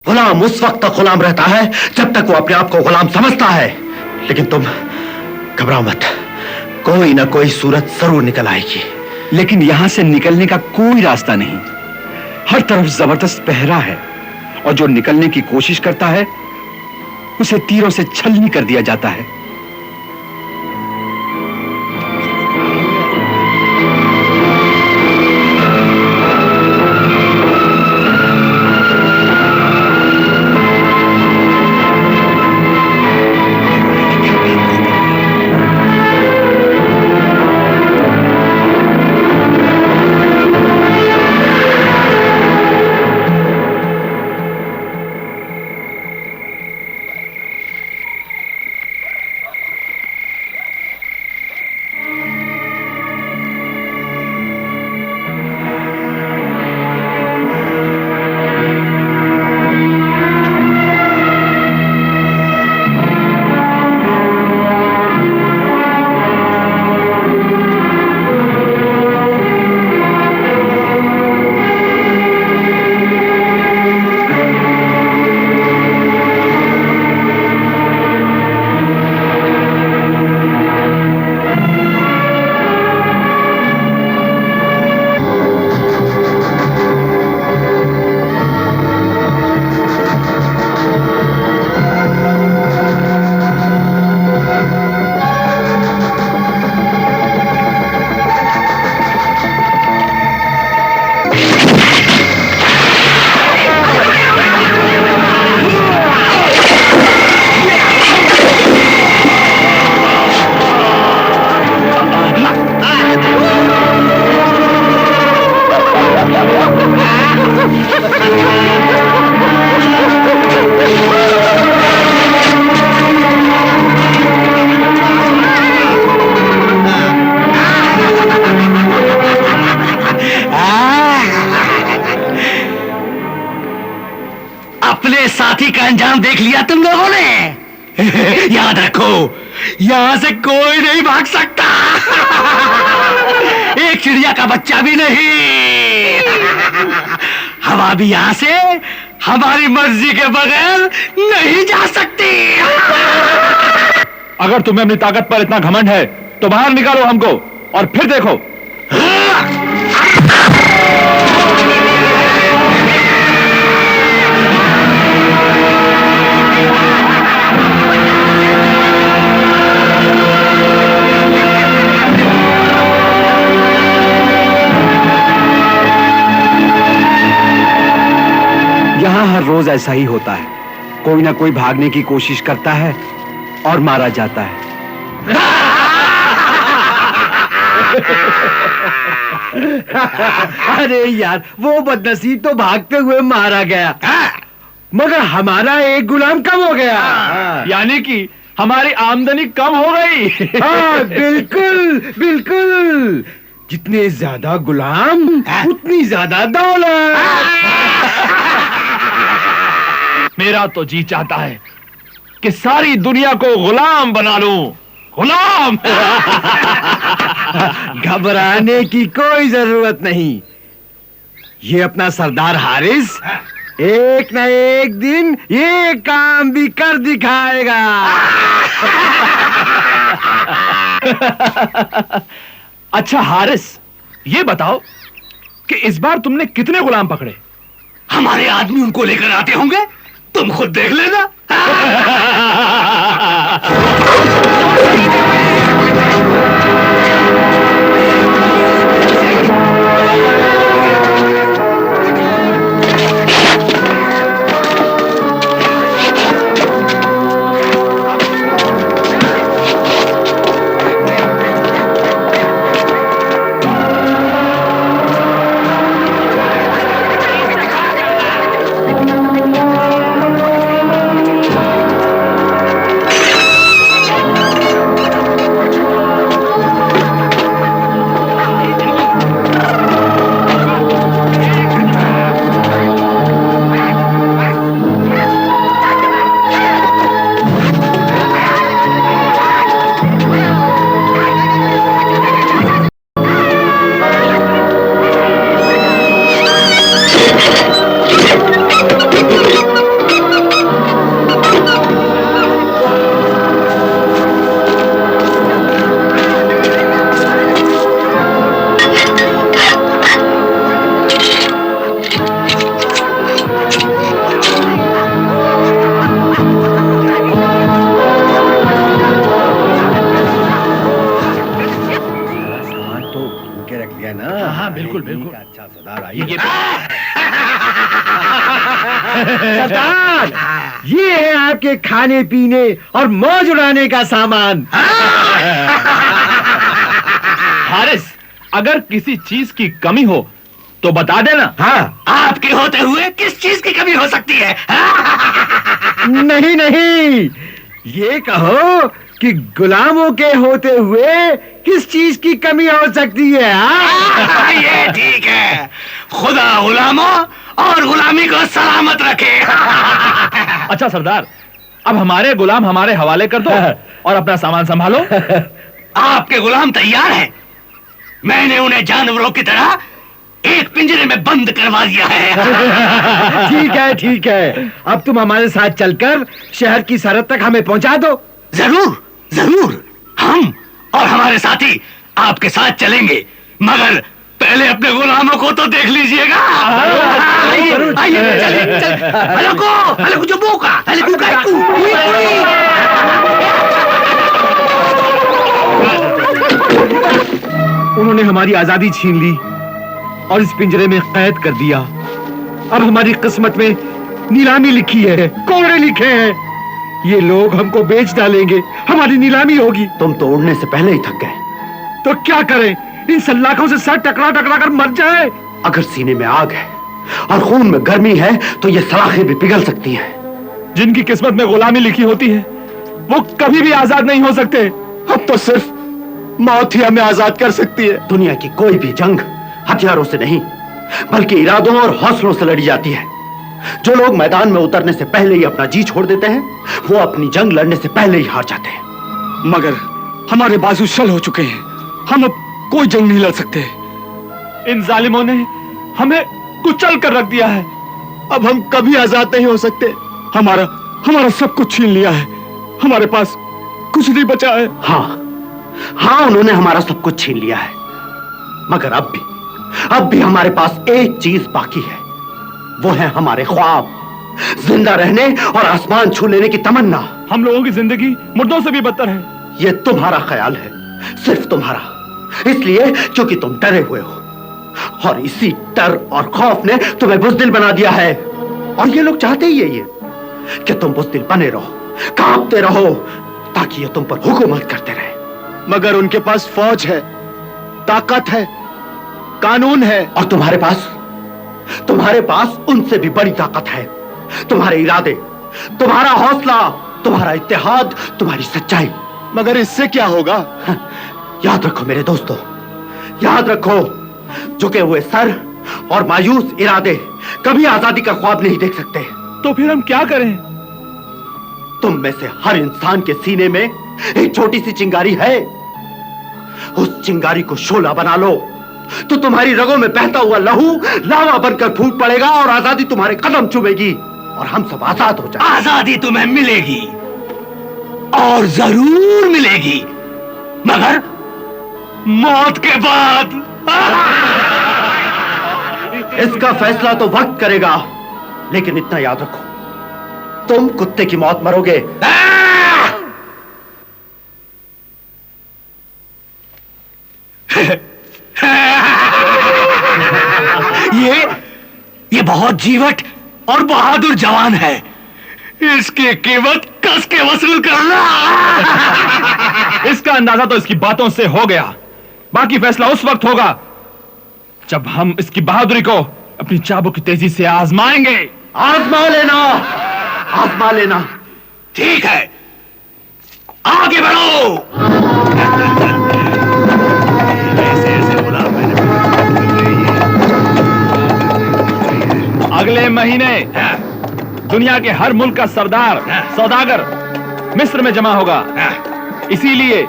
गुलाम उस वक्त तक गुलाम रहता है जब तक वो अपने आप को गुलाम समझता है। लेकिन तुम घबराओ मत, कोई ना कोई सूरत जरूर निकल आएगी। लेकिन यहां से निकलने का कोई रास्ता नहीं। हर तरफ जबरदस्त पहरा है और जो निकलने की कोशिश करता है उसे तीरों से छलनी कर दिया जाता है। साथी का अंजाम देख लिया तुम लोगों ने। याद रखो, यहां से कोई नहीं भाग सकता, एक चिड़िया का बच्चा भी नहीं। हवा भी यहां से हमारी मर्जी के बगैर नहीं जा सकती। अगर तुम्हें अपनी ताकत पर इतना घमंड है तो बाहर निकालो हमको और फिर देखो। यहां हर रोज ऐसा ही होता है, कोई ना कोई भागने की कोशिश करता है और मारा जाता है। अरे यार, वो बदनसीब तो भागते हुए मारा गया, मगर हमारा एक गुलाम कम हो गया। यानी कि हमारी आमदनी कम हो गई। हाँ, बिल्कुल बिल्कुल। जितने ज्यादा गुलाम उतनी ज्यादा दौलत। मेरा तो जी चाहता है कि सारी दुनिया को गुलाम बना लूं। गुलाम। घबराने की कोई जरूरत नहीं। ये अपना सरदार हारिस एक न एक दिन ये काम भी कर दिखाएगा। अच्छा हारिस, ये बताओ कि इस बार तुमने कितने गुलाम पकड़े? हमारे आदमी उनको लेकर आते होंगे, तुम खुद देख लेना। सरदार, ये है आपके खाने पीने और मौज उड़ाने का सामान। हारिस, अगर किसी चीज की कमी हो तो बता देना। हाँ। आपके होते हुए किस चीज की कमी हो सकती है? नहीं नहीं, ये कहो कि गुलामों के होते हुए किस चीज की कमी हो सकती है? हाँ? ये ठीक है। खुदा गुलामों और गुलामी को सलामत रखे। अच्छा सरदार, अब हमारे गुलाम हमारे हवाले कर दो और अपना सामान संभालो। आपके गुलाम तैयार हैं। मैंने उन्हें जानवरों की तरह एक पिंजरे में बंद करवा दिया है। ठीक है ठीक है, अब तुम हमारे साथ चलकर शहर की सरहद तक हमें पहुंचा दो। जरूर जरूर, हम और हमारे साथी आपके साथ चलेंगे, मगर पहले अपने गुलामों को तो देख लीजिएगा। आइए आइए, चलिए चलिए। अलगो जो बोका, अलगो का उन्होंने हमारी आजादी छीन ली और इस पिंजरे में कैद कर दिया। अब हमारी किस्मत में नीलामी लिखी है, कोड़े लिखे हैं। ये लोग हमको बेच डालेंगे, हमारी नीलामी होगी। तुम तो उड़ने से पहले ही थक गए। तो क्या करें, इन सल्लाखों से सर टकरा टकरा कर मर जाए। अगर सीने में आग है और खून में गर्मी है तो ये सलाखें भी पिघल सकती हैं। जिनकी किस्मत में गुलामी लिखी होती है वो कभी भी आजाद नहीं हो सकते। अब तो सिर्फ मौत ही हमें आजाद कर सकती है। दुनिया की कोई भी जंग हथियारों से नहीं, बल्कि इरादों और हौसलों से लड़ी जाती है। जो लोग मैदान में उतरने से पहले ही अपना जी छोड़ देते हैं, वो अपनी जंग लड़ने से पहले ही हार जाते हैं। मगर हमारे बाजू शल हो चुके हैं, हम अब कोई जंग नहीं लड़ सकते। इन जालिमों ने हमें कुचल कर रख दिया है। अब हम कभी आजाद नहीं हो सकते। हमारा सब कुछ छीन लिया है, हमारे पास कुछ नहीं बचा है। हाँ, उन्होंने हमारा सब कुछ छीन लिया है, मगर अब भी हमारे पास एक चीज बाकी है। वो है हमारे ख्वाब, जिंदा रहने और आसमान छू लेने की तमन्ना। हम लोगों की जिंदगी मुर्दों से भी बदतर है। ये तुम्हारा ख्याल है, सिर्फ तुम्हारा, इसलिए क्योंकि तुम डरे हुए हो, और इसी डर और खौफ ने तुम्हें बुज़दिल बना दिया है। और ये लोग चाहते ही है कि तुम बुज़दिल बने रहो, कांपते रहो, ताकि ये तुम पर हुकूमत करते रहे। मगर उनके पास फौज है, ताकत है, कानून है। और तुम्हारे पास उनसे भी बड़ी ताकत है। तुम्हारे इरादे, तुम्हारा हौसला, तुम्हारा इत्तेहाद, तुम्हारी सच्चाई। मगर इससे क्या होगा? याद रखो मेरे दोस्तों, याद रखो, झुके हुए सर और मायूस इरादे कभी आजादी का ख्वाब नहीं देख सकते। तो फिर हम क्या करें? तुम में से हर इंसान के सीने में एक छोटी सी चिंगारी है। उस चिंगारी को शोला बना लो तो तुम्हारी रगों में बहता हुआ लहू लावा बनकर फूट पड़ेगा और आजादी तुम्हारे कदम चुमेगी और हम सब आजाद हो जाएंगे। आजादी तुम्हें मिलेगी और जरूर मिलेगी, मगर मौत के बाद। इसका फैसला तो वक्त करेगा, लेकिन इतना याद रखो, तुम कुत्ते की मौत मरोगे। ये बहुत जीवट और बहादुर जवान है। इसकी कीमत कस के वसूल करना। इसका अंदाजा तो इसकी बातों से हो गया। बाकी फैसला उस वक्त होगा जब हम इसकी बहादुरी को अपनी चाबुक की तेजी से आजमाएंगे। आजमा लेना। ठीक है, आगे बढ़ो। ऐसे गुलाम अगले महीने दुनिया के हर मुल्क का सरदार, सौदागर मिस्र में जमा होगा। इसीलिए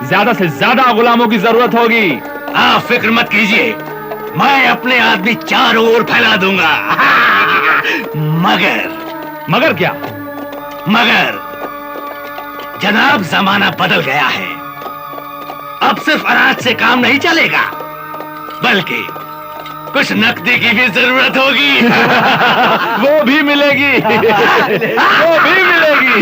ज्यादा से ज्यादा गुलामों की जरूरत होगी। आप फिक्र मत कीजिए, मैं अपने आदमी चारों ओर फैला दूंगा। मगर क्या? मगर जनाब, जमाना बदल गया है। अब सिर्फ अनाज से काम नहीं चलेगा, बल्कि कुछ नकदी की भी जरूरत होगी। वो भी मिलेगी। वो भी मिलेगी।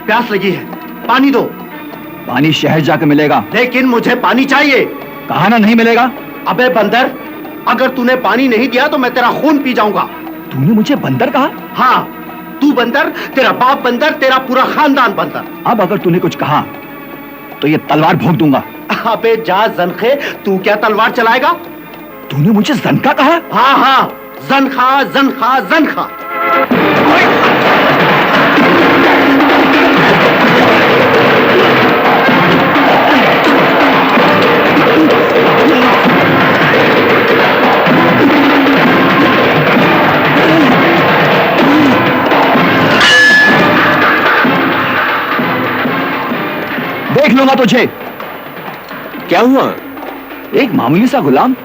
प्यास लगी है, पानी दो। पानी शहर जाकर मिलेगा। लेकिन मुझे पानी चाहिए। कहा ना नहीं मिलेगा। अबे बंदर, अगर तूने पानी नहीं दिया तो मैं तेरा खून पी जाऊंगा। तूने मुझे बंदर कहा? हाँ, तू बंदर, तेरा बाप बंदर, तेरा पूरा खानदान बंदर। अब अगर तूने कुछ कहा तो ये तलवार भोंक दूंगा। अबे जा जनखे, तू क्या तलवार चलाएगा? तूने मुझे जनका कहा? हाँ हाँ, जनखा जनखा जनखा। देख लूंगा तुझे। क्या हुआ? एक मामूली सा गुलाम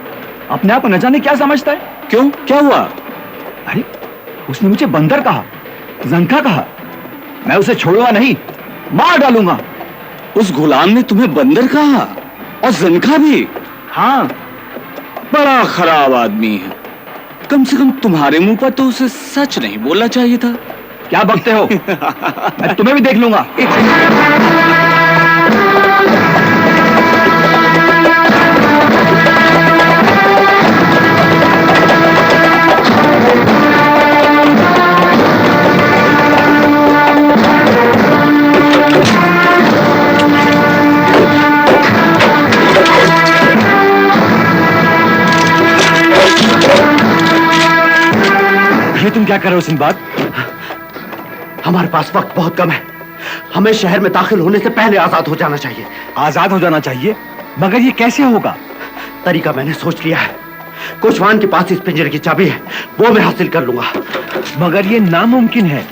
अपने आप को न जाने क्या समझता है। क्यों, क्या हुआ? अरे उसने मुझे बंदर कहा, जंखा कहा। मैं उसे छोड़ूंगा नहीं, मार डालूंगा। उस गुलाम ने तुम्हें बंदर कहा और जनखा भी? हाँ, बड़ा खराब आदमी है। कम से कम तुम्हारे मुंह पर तो उसे सच नहीं बोलना चाहिए था। क्या बकते हो? मैं तुम्हें भी देख लूंगा। ये तुम क्या कर रहे हो सिंबाद? हमारे पास वक्त बहुत कम है, हमें शहर में दाखिल होने से पहले आजाद हो जाना चाहिए। आजाद हो जाना चाहिए? मगर ये कैसे होगा? तरीका मैंने सोच लिया है। कुशवान के पास इस पिंजरे की चाबी है, वो मैं हासिल कर लूंगा। मगर ये नामुमकिन है।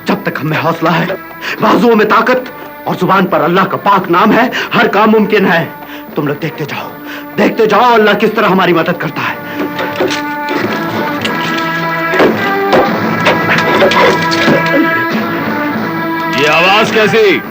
जब तक हमें हौसला है, बाजुओं में ताकत और जुबान पर अल्लाह का पाक नाम है, हर काम मुमकिन है। तुम लोग देखते जाओ अल्लाह किस तरह हमारी मदद करता है। ये आवाज कैसी?